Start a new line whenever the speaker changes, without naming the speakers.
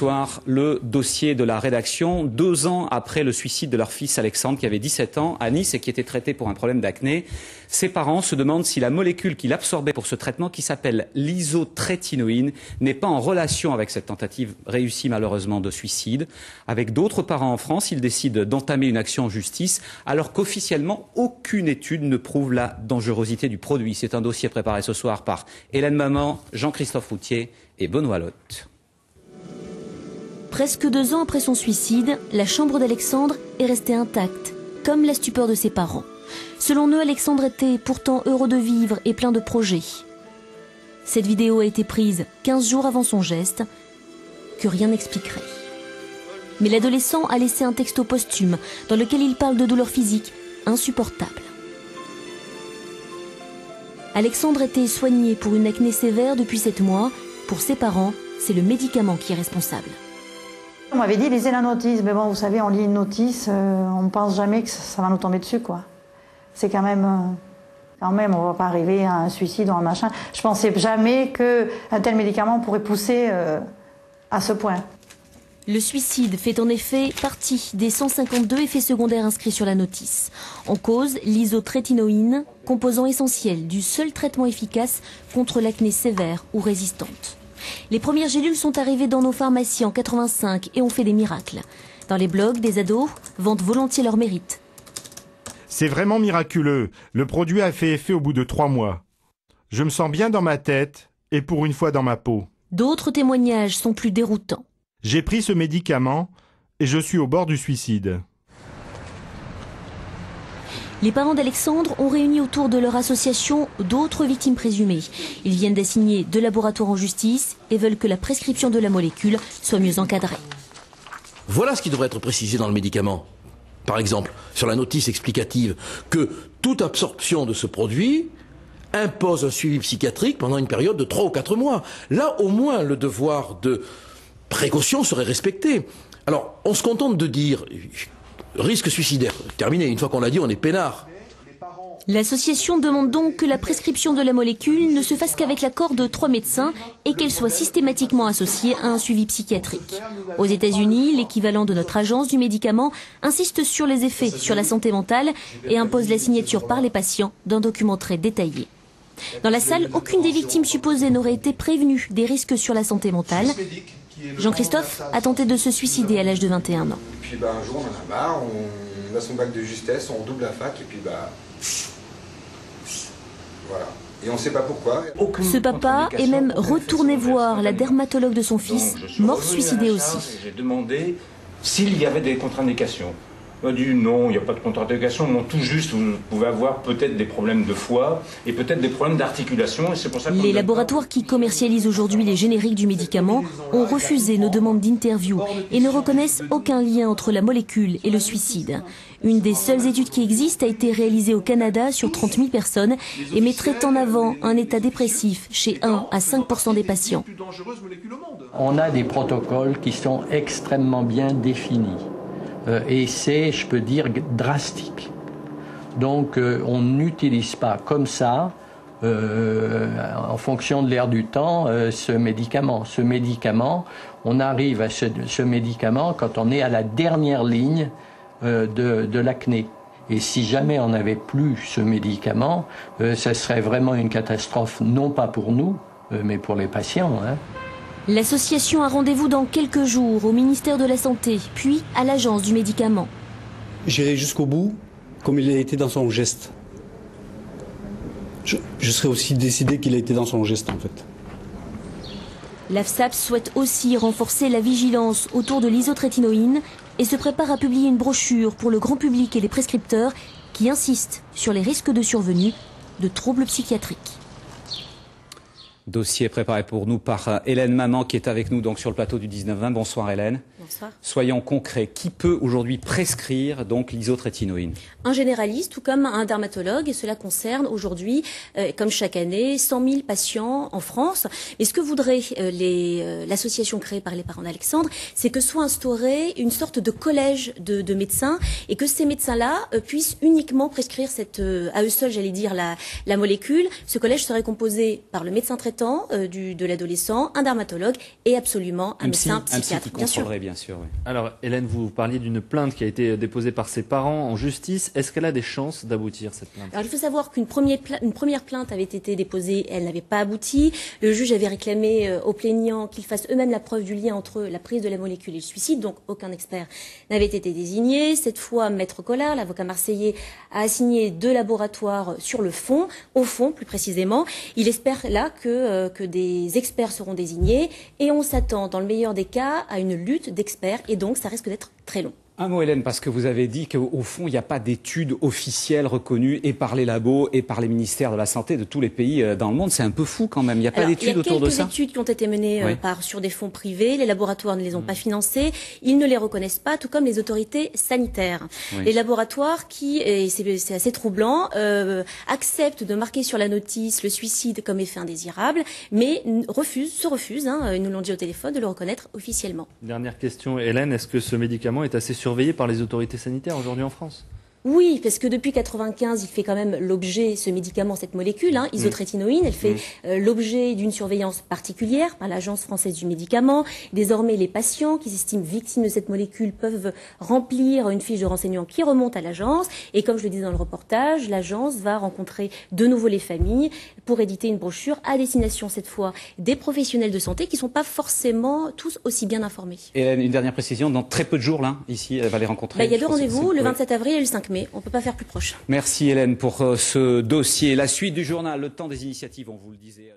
Soir, le dossier de la rédaction, 2 ans après le suicide de leur fils Alexandre, qui avait 17 ans, à Nice, et qui était traité pour un problème d'acné. Ses parents se demandent si la molécule qu'il absorbait pour ce traitement, qui s'appelle l'isotrétinoïne, n'est pas en relation avec cette tentative réussie malheureusement de suicide. Avec d'autres parents en France, ils décident d'entamer une action en justice, alors qu'officiellement, aucune étude ne prouve la dangerosité du produit. C'est un dossier préparé ce soir par Hélène Maman, Jean-Christophe Routier et Benoît Lotte.
Presque 2 ans après son suicide, la chambre d'Alexandre est restée intacte, comme la stupeur de ses parents. Selon eux, Alexandre était pourtant heureux de vivre et plein de projets. Cette vidéo a été prise 15 jours avant son geste, que rien n'expliquerait. Mais l'adolescent a laissé un texto posthume dans lequel il parle de douleurs physiques insupportables. Alexandre était soigné pour une acné sévère depuis 7 mois. Pour ses parents, c'est le médicament qui est responsable.
On m'avait dit, lisez la notice, mais bon, vous savez, on lit une notice, on ne pense jamais que ça va nous tomber dessus, quoi. C'est quand même, on ne va pas arriver à un suicide ou un machin. Je ne pensais jamais qu'un tel médicament pourrait pousser à ce point.
Le suicide fait en effet partie des 152 effets secondaires inscrits sur la notice. En cause, l'isotrétinoïne, composant essentiel du seul traitement efficace contre l'acné sévère ou résistante. Les premières gélules sont arrivées dans nos pharmacies en 85 et ont fait des miracles. Dans les blogs, des ados vantent volontiers leur mérite.
C'est vraiment miraculeux. Le produit a fait effet au bout de 3 mois. Je me sens bien dans ma tête et pour une fois dans ma peau.
D'autres témoignages sont plus déroutants.
J'ai pris ce médicament et je suis au bord du suicide.
Les parents d'Alexandre ont réuni autour de leur association d'autres victimes présumées. Ils viennent d'assigner 2 laboratoires en justice et veulent que la prescription de la molécule soit mieux encadrée.
Voilà ce qui devrait être précisé dans le médicament. Par exemple, sur la notice explicative, que toute absorption de ce produit impose un suivi psychiatrique pendant une période de 3 ou 4 mois. Là, au moins, le devoir de précaution serait respecté. Alors, on se contente de dire risque suicidaire. Terminé. Une fois qu'on l'a dit, on est peinard.
L'association demande donc que la prescription de la molécule ne se fasse qu'avec l'accord de 3 médecins et qu'elle soit systématiquement associée à un suivi psychiatrique. Aux États-Unis, l'équivalent de notre agence du médicament insiste sur les effets sur la santé mentale et impose la signature par les patients d'un document très détaillé. Dans la salle, aucune des victimes supposées n'aurait été prévenue des risques sur la santé mentale. Jean-Christophe a tenté de se suicider à l'âge de 21 ans.
Et puis un jour on en a marre, on a son bac de justesse, on redouble la fac et puis voilà. Et on ne sait pas pourquoi.
Ce papa est même retourné voir la dermatologue de son fils, mort suicidé aussi.
J'ai demandé s'il y avait des contre-indications. On m'a dit non, il n'y a pas de contre-indication, non, tout juste, vous pouvez avoir peut-être des problèmes de foie et peut-être des problèmes d'articulation.
Les laboratoires qui commercialisent aujourd'hui les génériques du médicament ont refusé nos demandes d'interview et ne reconnaissent aucun lien entre la molécule et le suicide. Une des seules études qui existent a été réalisée au Canada sur 30 000 personnes et mettrait en avant un état dépressif chez 1 à 5% des patients.
On a des protocoles qui sont extrêmement bien définis. Et c'est, je peux dire, drastique. Donc on n'utilise pas comme ça, en fonction de l'air du temps, ce médicament. Ce médicament, on arrive à ce médicament quand on est à la dernière ligne de l'acné. Et si jamais on n'avait plus ce médicament, ça serait vraiment une catastrophe, non pas pour nous, mais pour les patients, hein.
L'association a rendez-vous dans quelques jours au ministère de la Santé, puis à l'agence du médicament.
J'irai jusqu'au bout, comme il a été dans son geste. Je serai aussi décidé qu'il a été dans son geste, en fait.
L'AFSAP souhaite aussi renforcer la vigilance autour de l'isotrétinoïne et se prépare à publier une brochure pour le grand public et les prescripteurs qui insistent sur les risques de survenue de troubles psychiatriques.
Dossier préparé pour nous par Hélène Maman qui est avec nous donc sur le plateau du 19-20. Bonsoir Hélène.
Bonsoir.
Soyons concrets. Qui peut aujourd'hui prescrire donc l'isotrétinoïne?
Un généraliste tout comme un dermatologue et cela concerne aujourd'hui, comme chaque année, 100 000 patients en France. Et ce que voudrait l'association créée par les parents d'Alexandre, c'est que soit instauré une sorte de collège de médecins et que ces médecins-là puissent uniquement prescrire à eux seuls, j'allais dire, la molécule. Ce collège serait composé par le médecin traitant traitant de l'adolescent, un dermatologue et absolument un médecin psychiatre.
Qui contrôlerait, bien sûr. Oui.
Alors, Hélène, vous parliez d'une plainte qui a été déposée par ses parents en justice. Est-ce qu'elle a des chances d'aboutir, cette plainte?
Alors, il faut savoir qu'une première plainte avait été déposée, elle n'avait pas abouti. Le juge avait réclamé aux plaignants qu'ils fassent eux-mêmes la preuve du lien entre la prise de la molécule et le suicide, donc aucun expert n'avait été désigné. Cette fois, Maître Collard, l'avocat marseillais, a assigné 2 laboratoires sur le fond, au fond plus précisément. Il espère là que des experts seront désignés et on s'attend, dans le meilleur des cas, à une lutte d'experts et donc ça risque d'être très long.
Un mot, Hélène, parce que vous avez dit qu'au fond, il n'y a pas d'études officielles reconnues et par les labos et par les ministères de la Santé de tous les pays dans le monde. C'est un peu fou quand même. Il n'y a pas d'études autour de ça.
Il y a quelques études qui ont été menées sur des fonds privés. Les laboratoires ne les ont pas financés. Ils ne les reconnaissent pas, tout comme les autorités sanitaires. Oui. Les laboratoires qui, et c'est assez troublant, acceptent de marquer sur la notice le suicide comme effet indésirable, mais se refusent, ils nous l'ont dit au téléphone, de le reconnaître officiellement.
Dernière question, Hélène, est-ce que ce médicament est assez surveillé par les autorités sanitaires aujourd'hui en France?
Oui, parce que depuis 1995, il fait quand même l'objet, ce médicament, cette molécule, isotrétinoïne, elle fait l'objet d'une surveillance particulière par l'Agence française du médicament. Désormais, les patients qui s'estiment victimes de cette molécule peuvent remplir une fiche de renseignement qui remonte à l'agence. Et comme je le disais dans le reportage, l'agence va rencontrer de nouveau les familles pour éditer une brochure à destination, cette fois, des professionnels de santé qui ne sont pas forcément tous aussi bien informés.
Et une dernière précision, dans très peu de jours, là, ici, elle va les rencontrer.
Il y a 2 rendez-vous, le 27 avril et le 5 mai. On ne peut pas faire plus proche.
Merci Hélène pour ce dossier. La suite du journal, le temps des initiatives, on vous le disait.